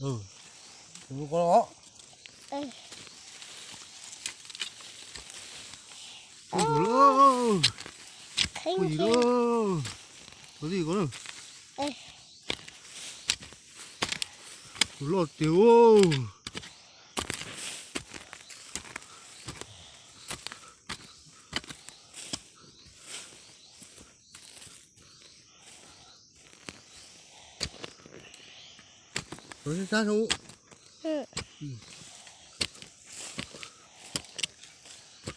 Ừ, đừng có đó. Ừ. Ôi dồi ôi, Khinh có gì kia. đâu, có gì có đâu. Ừ. Lọt tiểu ơi. Nó sẽ sát không? Ừ.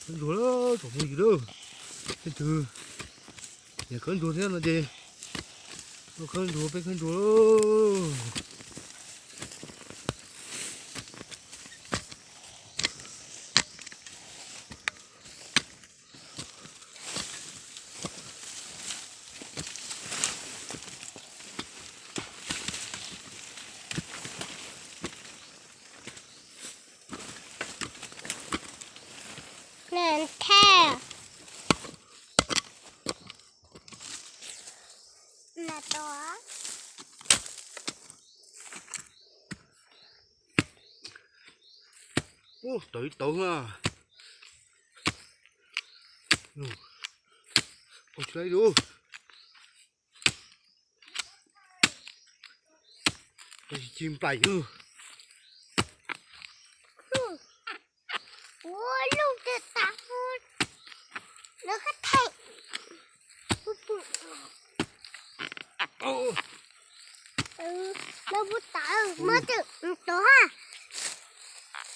Con rùa đó, chẳng có gì đâu. Cái thứ, nhà con rùa thế là gì? Nó con rùa, bên con rùa. Nàng theo. Là đó. Ô, tới tống à. Ừ. Ôi trời đủ. Cái chim bảy ư. Ủa lúc thì ta hút. Nó khát thạnh. Ô. Ừ. Nó bút tả. Mất tự. Đó ha.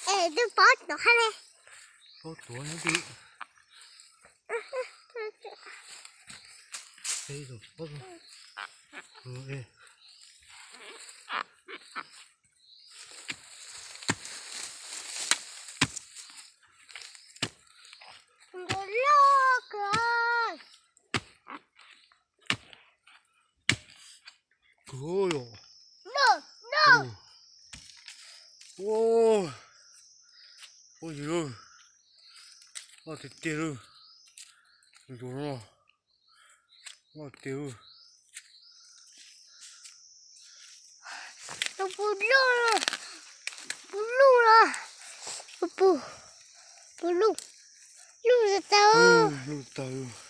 Ê, đừng bót nó ha nè. Có chúa nó đi. Đây rồi, có rồi. Ừ, ê. Nó lo cơ. Ôi dồi. No, no. Ô. Ôi gì đâu. Nó thịt tiền ư. Ôi dồi nó. Nó tiêu. Nó bù lô. Bù lô rồi. Bù. Bù lô. Lô ra tao. Lưu tàu.